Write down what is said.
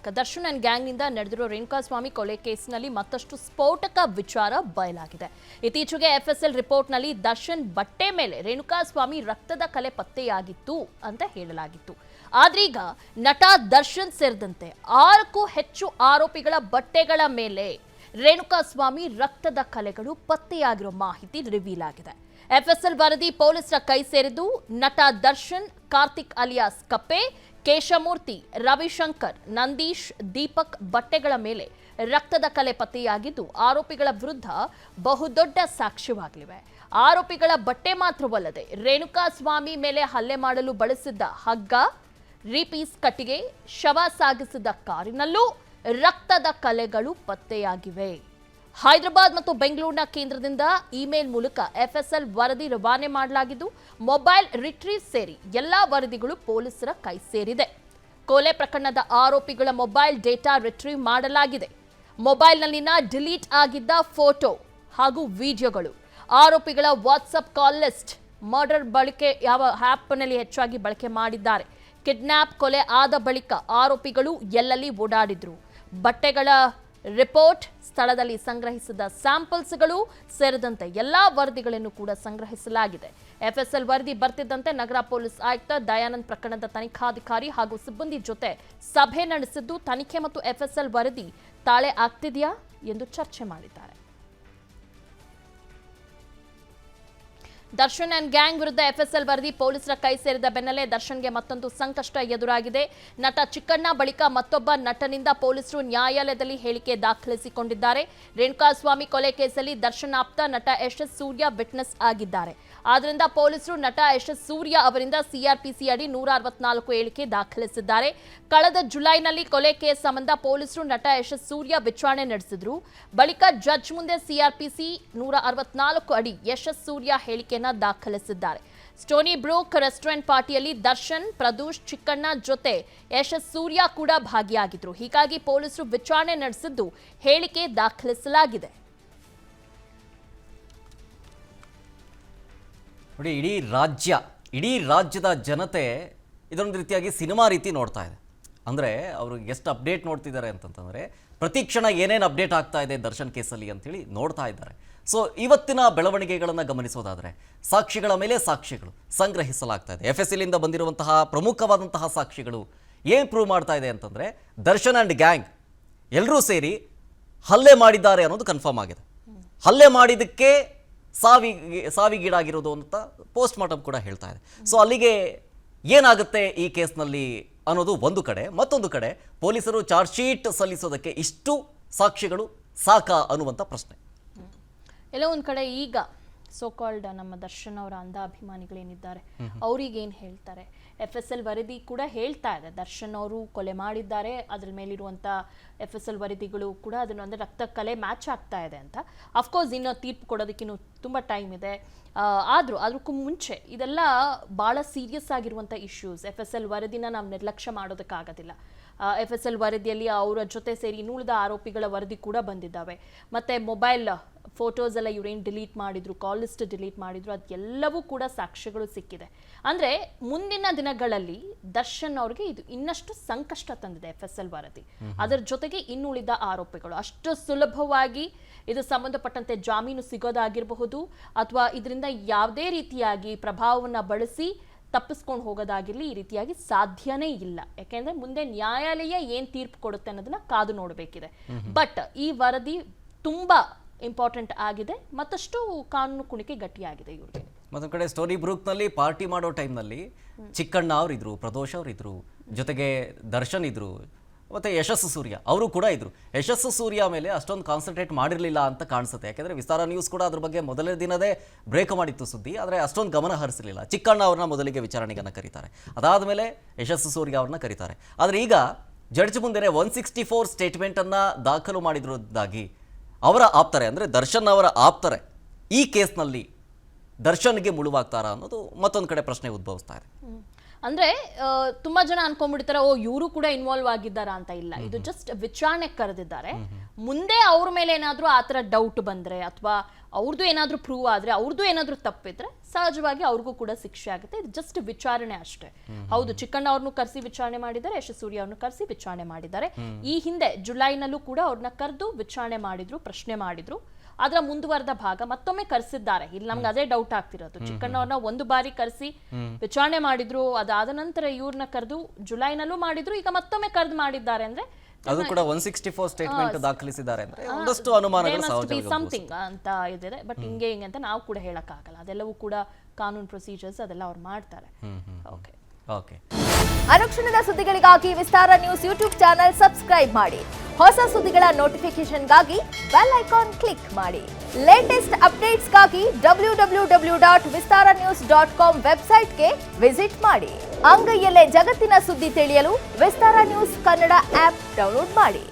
Back. Darshan and ಗ್ಯಾಂಗ್ನಿಂದ ನಡೆದಿರೋ Renukaswamy ಕೊಲೆ ಕೇಸ್ನಲ್ಲಿ ಮತ್ತಷ್ಟು ಸ್ಫೋಟಕ ವಿಚಾರ ಬಯಲಾಗಿದೆ. ಇತ್ತೀಚೆಗೆ FSL ರಿಪೋರ್ಟ್ನಲ್ಲಿ ದರ್ಶನ್ ಬಟ್ಟೆ ಮೇಲೆ ರೇಣುಕಾಸ್ವಾಮಿ ರಕ್ತದ ಕಲೆ ಪತ್ತೆಯಾಗಿತ್ತು ಅಂತ ಹೇಳಲಾಗಿತ್ತು. ಆದ್ರೀಗ ನಟ ದರ್ಶನ್ ಸೇರಿದಂತೆ 6ಕ್ಕೂ ಹೆಚ್ಚು ಆರೋಪಿಗಳ ಬಟ್ಟೆಗಳ ಮೇಲೆ ರೇಣುಕಾಸ್ವಾಮಿ ರಕ್ತದ ಕಲೆಗಳು ಪತ್ತೆಯಾಗಿರೋ ಮಾಹಿತಿ ರಿವೀಲ್ ಆಗಿದೆ. FSL ವರದಿ ಪೊಲೀಸರ ಕೈ ಸೇರಿದ್ದು ನಟ ದರ್ಶನ್, ಕಾರ್ತಿಕ್ ಅಲಿಯಾಸ್ ಕಪ್ಪೆ, ಕೇಶಮೂರ್ತಿ, ರವಿಶಂಕರ್, ನಂದೀಶ್, ದೀಪಕ್ ಬಟ್ಟೆಗಳ ಮೇಲೆ ರಕ್ತದ ಕಲೆ ಪತ್ತೆಯಾಗಿದ್ದು ಆರೋಪಿಗಳ ವಿರುದ್ಧ ಬಹುದೊಡ್ಡ ಸಾಕ್ಷ್ಯವಾಗಲಿವೆ. ಆರೋಪಿಗಳ ಬಟ್ಟೆ ಮಾತ್ರವಲ್ಲದೆ ರೇಣುಕಾಸ್ವಾಮಿ ಮೇಲೆ ಹಲ್ಲೆ ಮಾಡಲು ಬಳಸಿದ್ದ ಹಗ್ಗ, ರೀಪೀಸ್ ಕಟ್ಟಿಗೆ, ಶವ ಸಾಗಿಸಿದ ಕಾರಿನಲ್ಲೂ ರಕ್ತದ ಕಲೆಗಳು ಪತ್ತೆಯಾಗಿವೆ. ಹೈದರಾಬಾದ್ ಮತ್ತು ಬೆಂಗಳೂರಿನ ಕೇಂದ್ರದಿಂದ ಇಮೇಲ್ ಮೂಲಕ FSL ವರದಿ ರವಾನೆ ಮಾಡಲಾಗಿದ್ದು ಮೊಬೈಲ್ ರಿಟ್ರೀವ್ ಸೇರಿ ಎಲ್ಲಾ ವರದಿಗಳು ಪೊಲೀಸರ ಕೈ ಸೇರಿದೆ. ಕೊಲೆ ಪ್ರಕರಣದ ಆರೋಪಿಗಳ ಮೊಬೈಲ್ ಡೇಟಾ ರಿಟ್ರೀವ್ ಮಾಡಲಾಗಿದೆ. ಮೊಬೈಲ್ನಲ್ಲಿನ ಡಿಲೀಟ್ ಆಗಿದ್ದ ಫೋಟೋ ಹಾಗೂ ವಿಡಿಯೋಗಳು, ಆರೋಪಿಗಳ ವಾಟ್ಸಪ್ ಕಾಲ್ ಲಿಸ್ಟ್, ಮರ್ಡರ್ ಬಳಕೆ ಯಾವ ಆ್ಯಪ್ನಲ್ಲಿ ಹೆಚ್ಚಾಗಿ ಬಳಕೆ ಮಾಡಿದ್ದಾರೆ, ಕಿಡ್ನಾಪ್ ಕೊಲೆ ಆದ ಬಳಿಕ ಆರೋಪಿಗಳು ಎಲ್ಲೆಲ್ಲಿ ಓಡಾಡಿದ್ರು, ಬಟ್ಟೆಗಳ ರಿಪೋರ್ಟ್, ಸ್ಥಳದಲ್ಲಿ ಸಂಗ್ರಹಿಸಿದ ಸ್ಯಾಂಪಲ್ಸ್ಗಳು ಸೇರಿದಂತೆ ಎಲ್ಲಾ ವರದಿಗಳನ್ನು ಕೂಡ ಸಂಗ್ರಹಿಸಲಾಗಿದೆ. FSL ವರದಿ ಬರ್ತಿದ್ದಂತೆ ನಗರ ಪೊಲೀಸ್ ಆಯುಕ್ತ ದಯಾನಂದ್ ಪ್ರಕರಣದ ತನಿಖಾಧಿಕಾರಿ ಹಾಗೂ ಸಿಬ್ಬಂದಿ ಜೊತೆ ಸಭೆ ನಡೆಸಿದ್ದು ತನಿಖೆ ಮತ್ತು FSL ವರದಿ ತಾಳೆ ಆಗ್ತಿದೆಯಾ ಎಂದು ಚರ್ಚೆ ಮಾಡಿದ್ದಾರೆ. ದರ್ಶನ್ ಅಂಡ್ ಗ್ಯಾಂಗ್ ವಿರುದ್ಧ FSL ವರದಿ ಪೊಲೀಸರ ಕೈ ಸೇರಿದ ಬೆನ್ನಲ್ಲೇ ದರ್ಶನ್ಗೆ ಮತ್ತೊಂದು ಸಂಕಷ್ಟ ಎದುರಾಗಿದೆ. ನಟ ಚಿಕ್ಕಣ್ಣ ಬಳಿಕ ಮತ್ತೊಬ್ಬ ನಟನಿಂದ ಪೊಲೀಸರು ನ್ಯಾಯಾಲಯದಲ್ಲಿ ಹೇಳಿಕೆ ದಾಖಲಿಸಿಕೊಂಡಿದ್ದಾರೆ. ರೇಣುಕಾಸ್ವಾಮಿ ಕೊಲೆ ಕೇಸಲ್ಲಿ ದರ್ಶನ್ ಆಪ್ತ ನಟ ಯಶಸ್ ಸೂರ್ಯ ವಿಟ್ನೆಸ್ ಆಗಿದ್ದಾರೆ. ಆದ್ದರಿಂದ ಪೊಲೀಸರು ನಟ ಯಶಸ್ ಸೂರ್ಯ ಅವರಿಂದ CRPC ಅಡಿ 164 ಹೇಳಿಕೆ ದಾಖಲಿಸಿದ್ದಾರೆ. ಕಳೆದ ಜುಲೈನಲ್ಲಿ ಕೊಲೆ ಕೇಸ್ ಸಂಬಂಧ ಪೊಲೀಸರು ನಟ ಯಶಸ್ ಸೂರ್ಯ ವಿಚಾರಣೆ ನಡೆಸಿದ್ರು. ಬಳಿಕ ಜಡ್ಜ್ ಮುಂದೆ CRPC 164 ಅಡಿ ಯಶಸ್ ಸೂರ್ಯ ಹೇಳಿಕೆಯನ್ನ ದಾಖಲಿಸಿದ್ದಾರೆ. ಸ್ಟೋನಿ ಬ್ರೂಕ್ ರೆಸ್ಟೋರೆಂಟ್ ಪಾರ್ಟಿಯಲ್ಲಿ ದರ್ಶನ್, ಪ್ರದೂಷ್, ಚಿಕ್ಕಣ್ಣ ಜೊತೆ ಯಶಸ್ ಸೂರ್ಯ ಕೂಡ ಭಾಗಿಯಾಗಿದ್ರು. ಹೀಗಾಗಿ ಪೊಲೀಸರು ವಿಚಾರಣೆ ನಡೆಸಿದ್ದು ಹೇಳಿಕೆ ದಾಖಲಿಸಲಾಗಿದೆ. ನೋಡಿ, ಇಡೀ ರಾಜ್ಯದ ಜನತೆ ಇದೊಂದು ರೀತಿಯಾಗಿ ಸಿನಿಮಾ ರೀತಿ ನೋಡ್ತಾ ಇದೆ. ಅಂದರೆ ಅವರು ಎಷ್ಟು ಅಪ್ಡೇಟ್ ನೋಡ್ತಿದ್ದಾರೆ ಅಂತಂತಂದರೆ ಪ್ರತಿ ಕ್ಷಣ ಏನೇನು ಅಪ್ಡೇಟ್ ಆಗ್ತಾ ಇದೆ ದರ್ಶನ್ ಕೇಸಲ್ಲಿ ಅಂಥೇಳಿ ನೋಡ್ತಾ ಇದ್ದಾರೆ. ಸೊ ಇವತ್ತಿನ ಬೆಳವಣಿಗೆಗಳನ್ನು ಗಮನಿಸೋದಾದರೆ ಸಾಕ್ಷಿಗಳ ಮೇಲೆ ಸಾಕ್ಷಿಗಳು ಸಂಗ್ರಹಿಸಲಾಗ್ತಾ ಇದೆ. FSL ಇಂದ ಬಂದಿರುವಂತಹ ಪ್ರಮುಖವಾದಂತಹ ಸಾಕ್ಷಿಗಳು ಏನು ಪ್ರೂವ್ ಮಾಡ್ತಾ ಇದೆ ಅಂತಂದರೆ ದರ್ಶನ್ ಆ್ಯಂಡ್ ಗ್ಯಾಂಗ್ ಎಲ್ಲರೂ ಸೇರಿ ಹಲ್ಲೆ ಮಾಡಿದ್ದಾರೆ ಅನ್ನೋದು ಕನ್ಫರ್ಮ್ ಆಗಿದೆ. ಹಲ್ಲೆ ಮಾಡಿದ್ದಕ್ಕೆ ಸಾವಿಗೀಡಾಗಿರೋದು ಅಂತ ಪೋಸ್ಟ್ ಮಾರ್ಟಮ್ ಕೂಡ ಹೇಳ್ತಾ ಇದೆ. ಸೊ ಅಲ್ಲಿಗೆ ಏನಾಗುತ್ತೆ ಈ ಕೇಸ್ನಲ್ಲಿ ಅನ್ನೋದು ಒಂದು ಕಡೆ. ಮತ್ತೊಂದು ಕಡೆ ಪೊಲೀಸರು ಚಾರ್ಜ್ ಶೀಟ್ ಸಲ್ಲಿಸೋದಕ್ಕೆ ಇಷ್ಟು ಸಾಕ್ಷಿಗಳು ಸಾಕಾ ಅನ್ನುವಂಥ ಪ್ರಶ್ನೆ. ಎಲ್ಲ ಒಂದು ಕಡೆ ಈಗ ಸೋಕಾಲ್ಡ್ ನಮ್ಮ ದರ್ಶನ್ ಅವರ ಅಂಧ ಅಭಿಮಾನಿಗಳೇನಿದ್ದಾರೆ ಅವ್ರಿಗೇನು ಹೇಳ್ತಾರೆ? FSL ವರದಿ ಕೂಡ ಹೇಳ್ತಾ ಇದೆ ದರ್ಶನ್ ಅವರು ಕೊಲೆ ಮಾಡಿದ್ದಾರೆ, ಅದ್ರ ಮೇಲಿರುವಂಥ FSL ವರದಿಗಳು ಕೂಡ ಅದನ್ನು ಅಂದರೆ ರಕ್ತ ಕಲೆ ಮ್ಯಾಚ್ ಆಗ್ತಾ ಇದೆ ಅಂತ. ಅಫ್ಕೋರ್ಸ್ ಇನ್ನು ತೀರ್ಪು ಕೊಡೋದಕ್ಕಿನ್ನು ತುಂಬ ಟೈಮ್ ಇದೆ. ಅದಕ್ಕೂ ಮುಂಚೆ ಇದೆಲ್ಲ ಭಾಳ ಸೀರಿಯಸ್ ಆಗಿರುವಂಥ ಇಶ್ಯೂಸ್. FSL ವರದಿನ ನಾವು ನಿರ್ಲಕ್ಷ್ಯ ಮಾಡೋದಕ್ಕಾಗೋದಿಲ್ಲ. FSL ವರದಿಯಲ್ಲಿ ಅವರ ಜೊತೆ ಸೇರಿ ಇನ್ನುಳಿದ ಆರೋಪಿಗಳ ವರದಿ ಕೂಡ ಬಂದಿದ್ದಾವೆ. ಮತ್ತು ಮೊಬೈಲ್ ಫೋಟೋಸ್ ಎಲ್ಲ ಇವರೇನು ಡಿಲೀಟ್ ಮಾಡಿದ್ರು, ಕಾಲ್ ಲಿಸ್ಟ್ ಡಿಲೀಟ್ ಮಾಡಿದ್ರು, ಅದೆಲ್ಲವೂ ಕೂಡ ಸಾಕ್ಷ್ಯಗಳು ಸಿಕ್ಕಿದೆ. ಅಂದರೆ ಮುಂದಿನ ದಿನಗಳಲ್ಲಿ ದರ್ಶನ್ ಅವ್ರಿಗೆ ಇದು ಇನ್ನಷ್ಟು ಸಂಕಷ್ಟ ತಂದಿದೆ FSL ವರದಿ. ಅದರ ಜೊತೆಗೆ ಇನ್ನುಳಿದ ಆರೋಪಿಗಳು ಅಷ್ಟು ಸುಲಭವಾಗಿ ಇದು ಸಂಬಂಧಪಟ್ಟಂತೆ ಜಾಮೀನು ಸಿಗೋದಾಗಿರಬಹುದು ಅಥವಾ ಇದರಿಂದ ಯಾವುದೇ ರೀತಿಯಾಗಿ ಪ್ರಭಾವವನ್ನು ಬಳಸಿ ತಪ್ಪಿಸ್ಕೊಂಡು ಹೋಗೋದಾಗಿರಲಿ ಈ ರೀತಿಯಾಗಿ ಸಾಧ್ಯನೇ ಇಲ್ಲ. ಯಾಕೆಂದ್ರೆ ಮುಂದೆ ನ್ಯಾಯಾಲಯ ಏನ್ ತೀರ್ಪು ಕೊಡುತ್ತೆ ಅನ್ನೋದನ್ನ ಕಾದು ನೋಡಬೇಕಿದೆ. ಬಟ್ ಈ ವರದಿ ತುಂಬಾ ಇಂಪಾರ್ಟೆಂಟ್ ಆಗಿದೆ, ಮತ್ತಷ್ಟು ಕಾನೂನು ಕುಣಿಕೆ ಗಟ್ಟಿಯಾಗಿದೆ ಇವ್ರಿಗೆ. ಮತ್ತೊಂದು ಕಡೆ ಸ್ಟೋರಿ ಬ್ರೂಕ್ನಲ್ಲಿ ಪಾರ್ಟಿ ಮಾಡೋ ಟೈಮ್ನಲ್ಲಿ ಚಿಕ್ಕಣ್ಣ ಅವರಿದ್ರು, ಪ್ರದೋಷ್ ಅವರಿದ್ರು, ಜೊತೆಗೆ ದರ್ಶನ್ ಇದ್ರು, ಮತ್ತು ಯಶಸ್ಸು ಸೂರ್ಯ ಅವರು ಕೂಡ ಇದ್ರು. ಯಶಸ್ಸು ಸೂರ್ಯ ಮೇಲೆ ಅಷ್ಟೊಂದು ಕಾನ್ಸಂಟ್ರೇಟ್ ಮಾಡಿರಲಿಲ್ಲ ಅಂತ ಕಾಣಿಸುತ್ತೆ. ಯಾಕೆಂದರೆ ವಿಸ್ತಾರ ನ್ಯೂಸ್ ಕೂಡ ಅದ್ರ ಬಗ್ಗೆ ಮೊದಲನೇ ದಿನದೇ ಬ್ರೇಕ್ ಮಾಡಿತ್ತು ಸುದ್ದಿ, ಆದರೆ ಅಷ್ಟೊಂದು ಗಮನ ಹರಿಸಲಿಲ್ಲ. ಚಿಕ್ಕಣ್ಣ ಅವ್ರನ್ನ ಮೊದಲಿಗೆ ವಿಚಾರಣೆಯನ್ನು ಕರೀತಾರೆ, ಅದಾದ ಮೇಲೆ ಯಶಸ್ಸು ಸೂರ್ಯ ಅವ್ರನ್ನ ಕರೀತಾರೆ. ಆದರೆ ಈಗ ಜಡ್ಜ್ ಮುಂದೆ 164 ಸ್ಟೇಟ್ಮೆಂಟನ್ನು ದಾಖಲು ಮಾಡಿರೋದಾಗಿ ಅವರ ಆಪ್ತಾರೆ, ಅಂದರೆ ದರ್ಶನ್ ಅವರ ಆಪ್ತಾರೆ ಈ ಕೇಸ್ನಲ್ಲಿ ದರ್ಶನ್ಗೆ ಮುಳುವಾಗ್ತಾರಾ ಅನ್ನೋದು ಮತ್ತೊಂದು ಕಡೆ ಪ್ರಶ್ನೆ ಉದ್ಭವಿಸ್ತಾ ಇದೆ. ಅಂದ್ರೆ ತುಂಬಾ ಜನ ಅನ್ಕೊಂಡ್ಬಿಡ್ತಾರೆ, ಓ ಇವರು ಕೂಡ ಇನ್ವಾಲ್ವ್ ಆಗಿದ್ದಾರಾ ಅಂತ. ಇಲ್ಲ, ಇದು ಜಸ್ಟ್ ವಿಚಾರಣೆ ಕರೆದಿದ್ದಾರೆ. ಮುಂದೆ ಅವ್ರ ಮೇಲೆ ಏನಾದರೂ ಆ ಥರ ಡೌಟ್ ಬಂದರೆ ಅಥವಾ ಅವ್ರದ್ದು ಏನಾದರೂ ಪ್ರೂವ್ ಆದರೆ ಅವ್ರದ್ದು ಏನಾದರೂ ತಪ್ಪಿದ್ರೆ ಸಹಜವಾಗಿ ಅವ್ರಿಗೂ ಕೂಡ ಶಿಕ್ಷೆ ಆಗುತ್ತೆ. ಇದು ಜಸ್ಟ್ ವಿಚಾರಣೆ ಅಷ್ಟೇ. ಹೌದು, ಚಿಕ್ಕಣ್ಣ ಅವ್ರನ್ನು ಕರೆಸಿ ವಿಚಾರಣೆ ಮಾಡಿದ್ದಾರೆ, ಯಶಸ್ ಸೂರ್ಯ ಅವ್ರನ್ನ ಕರೆಸಿ ವಿಚಾರಣೆ ಮಾಡಿದ್ದಾರೆ. ಈ ಹಿಂದೆ ಜುಲೈನಲ್ಲೂ ಕೂಡ ಅವ್ರನ್ನ ಕರೆದು ವಿಚಾರಣೆ ಮಾಡಿದ್ರು, ಪ್ರಶ್ನೆ ಮಾಡಿದ್ರು. ಅದರ ಮುಂದುವರೆದ ಭಾಗ ಮತ್ತೊಮ್ಮೆ ಕರೆಸಿದ್ದಾರೆ. ಇಲ್ಲಿ ನಮ್ಗೆ ಅದೇ ಡೌಟ್ ಆಗ್ತಿರೋದು. ಚಿಕ್ಕಣ್ಣವ್ರನ್ನ ಒಂದು ಬಾರಿ ಕರೆಸಿ ವಿಚಾರಣೆ ಮಾಡಿದ್ರು, ಅದಾದ ನಂತರ ಇವ್ರನ್ನ ಕರೆದು ಜುಲೈನಲ್ಲೂ ಮಾಡಿದ್ರು, ಈಗ ಮತ್ತೊಮ್ಮೆ ಕರೆದು ಮಾಡಿದ್ದಾರೆ ಅಂದ್ರೆ ಅದು ಕೂಡ 164 ಸ್ಟೇಟ್ಮೆಂಟ್ ದಾಖಲಿಸಿದ್ದಾರೆ ಅಂದ್ರೆ ಒಂದಷ್ಟು ಅನುಮಾನಗಳು ಸಹಜವಾಗಿ ಸಮಥಿಂಗ್ ಅಂತ ಇದೆ. ಬಟ್ ಹಿಂಗೆ ಅಂತ ನಾವು ಕೂಡ ಹೇಳಕ್ಕಾಗಲ್ಲ. ಅದೆಲ್ಲವೂ ಕೂಡ ಕಾನೂನು ಪ್ರೊಸೀಜರ್ಸ್ ಅದೆಲ್ಲ ಅವ್ರು ಮಾಡ್ತಾರೆ. Okay okay. ಅನುಕ್ಷಣದ ಸುದ್ದಿಗಳಿಗಾಗಿ ವಿಸ್ತಾರ ನ್ಯೂಸ್ ಯೂಟ್ಯೂಬ್ ಚಾನೆಲ್ ಸಬ್ಸ್ಕ್ರೈಬ್ ಮಾಡಿ. ಹೊಸ ಸುದ್ದಿಗಳ ನೋಟಿಫಿಕೇಶನ್ಗಾಗಿ ಬೆಲ್ ಐಕಾನ್ ಕ್ಲಿಕ್ ಮಾಡಿ. ಲೇಟೆಸ್ಟ್ ಅಪ್ಡೇಟ್ಸ್ಗಾಗಿ www.vistaranews.com ವೆಬ್ಸೈಟ್ಗೆ ವಿಸಿಟ್ ಮಾಡಿ. ಅಂಗೈಯಲ್ಲೇ ಜಗತ್ತಿನ ಸುದ್ದಿ ತಿಳಿಯಲು ವಿಸ್ತಾರ ನ್ಯೂಸ್ ಕನ್ನಡ ಆಪ್ ಡೌನ್ಲೋಡ್ ಮಾಡಿ.